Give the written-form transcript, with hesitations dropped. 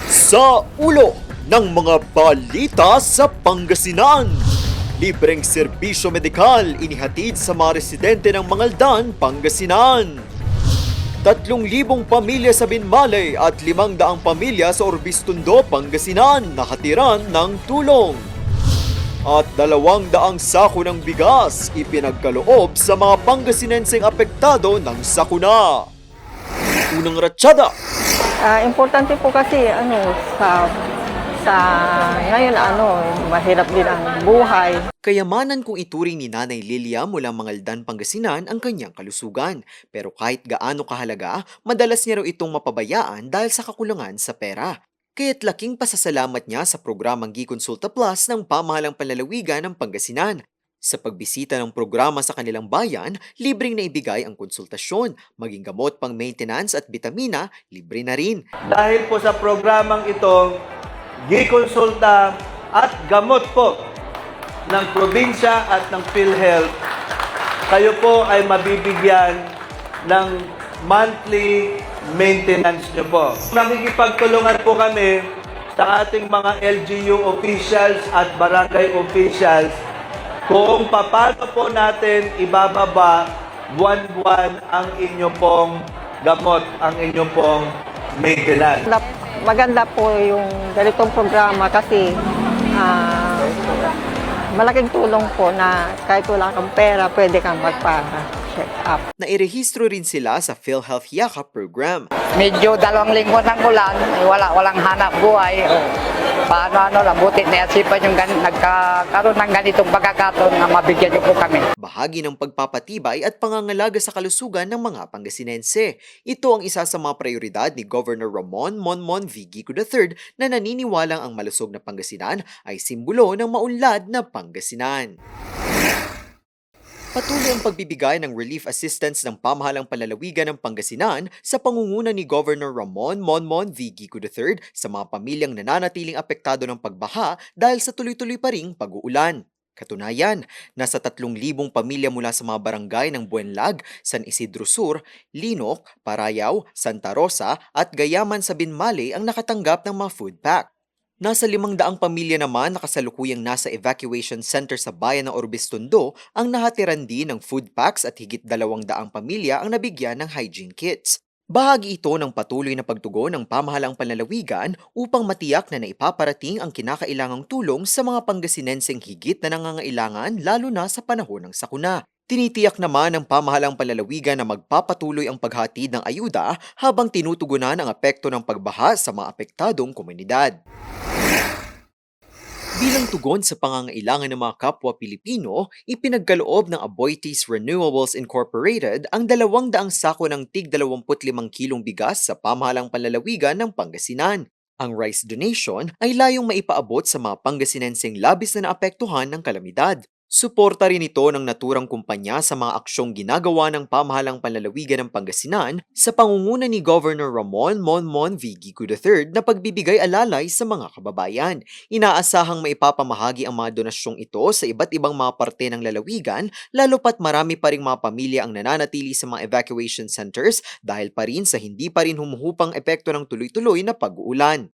Sa ulo ng mga balita sa Pangasinan. Libreng serbisyo medikal inihatid sa mga residente ng Mangaldan, Pangasinan. 3,000 pamilya sa Binmalay at 500 pamilya sa Orbistondo, Pangasinan nakatiran ng tulong. At 200 sako ng bigas ipinagkaloob sa mga Pangasinenseng apektado ng sakuna. Unang ratsyada. Importante po kasi sa ngayon mahirap din ang buhay. Kayamanan kung ituring ni Nanay Lilia mula Mangaldan, Pangasinan ang kanyang kalusugan. Pero kahit gaano kahalaga, madalas niya raw itong mapabayaan dahil sa kakulangan sa pera. Kaya't laking pasasalamat niya sa programang Gikonsulta Plus ng Pamahalang Panlalawigan ng Pangasinan. Sa pagbisita ng programa sa kanilang bayan, libreng naibigay ang konsultasyon, maging gamot pang maintenance at bitamina, libre na rin. Dahil po sa programang ito, gikonsulta at gamot po ng probinsya at ng PhilHealth, kayo po ay mabibigyan ng monthly maintenance nyo po. Nakikipagtulungan po kami sa ating mga LGU officials at barangay officials kung paano po natin ibababa buwan-buwan ang inyong pong gamot, ang inyong pong maintenance. Maganda po yung ganitong programa kasi malaking tulong po na kahit wala kang pera, pwede kang magpa-check up. Nairehistro rin sila sa PhilHealth Yakap program. Medyo 2 linggo ng ulan, walang hanap buhay. Paano lang, buti na yasipan yung nagkakaroon ng ganitong pagkakataon na mabigyan niyo po kami. Bahagi ng pagpapatibay at pangangalaga sa kalusugan ng mga Pangasinense. Ito ang isa sa mga prioridad ni Governor Ramon Monmon V. Gico III na naniniwalang ang malusog na Pangasinan ay simbolo ng maunlad na Pangasinan. Patuloy ang pagbibigay ng relief assistance ng Pamahalang Panlalawigan ng Pangasinan sa pangunguna ni Governor Ramon Monmon V. Gico III sa mga pamilyang nananatiling apektado ng pagbaha dahil sa tuloy-tuloy pa ring pag-uulan. Katunayan, nasa 3,000 pamilya mula sa mga barangay ng Buenlag, San Isidro Sur, Linok, Parayaw, Santa Rosa at Gayaman sa Binmalay ang nakatanggap ng mga food pack. Nasa 500 pamilya naman na kasalukuyang nasa evacuation center sa bayan ng Orbistondo ang nahatiran din ng food packs at higit 200 pamilya ang nabigyan ng hygiene kits. Bahagi ito ng patuloy na pagtugon ng Pamahalang Panlalawigan upang matiyak na naipaparating ang kinakailangang tulong sa mga Pangasinenseng higit na nangangailangan lalo na sa panahon ng sakuna. Tinitiyak naman ng Pamahalang Panlalawigan na magpapatuloy ang paghatid ng ayuda habang tinutugunan ang epekto ng pagbaha sa mga apektadong komunidad. Bilang tugon sa pangangailangan ng mga kapwa Pilipino, ipinagkaloob ng Aboitiz Renewables Incorporated ang 200 sako ng tig 25 kilong bigas sa Pamahalang Panlalawigan ng Pangasinan. Ang rice donation ay layong maipaabot sa mga Pangasinenseng labis na naapektuhan ng kalamidad. Suporta rin ito ng naturang kumpanya sa mga aksyong ginagawa ng Pamahalang Panlalawigan ng Pangasinan sa pangunguna ni Governor Ramon Monmon V. Gico III na pagbibigay alalay sa mga kababayan. Inaasahang maipapamahagi ang mga donasyong ito sa iba't ibang mga parte ng lalawigan, lalo pat marami pa ring mga pamilya ang nananatili sa mga evacuation centers dahil pa rin sa hindi pa rin humuhupang epekto ng tuloy-tuloy na pag-uulan.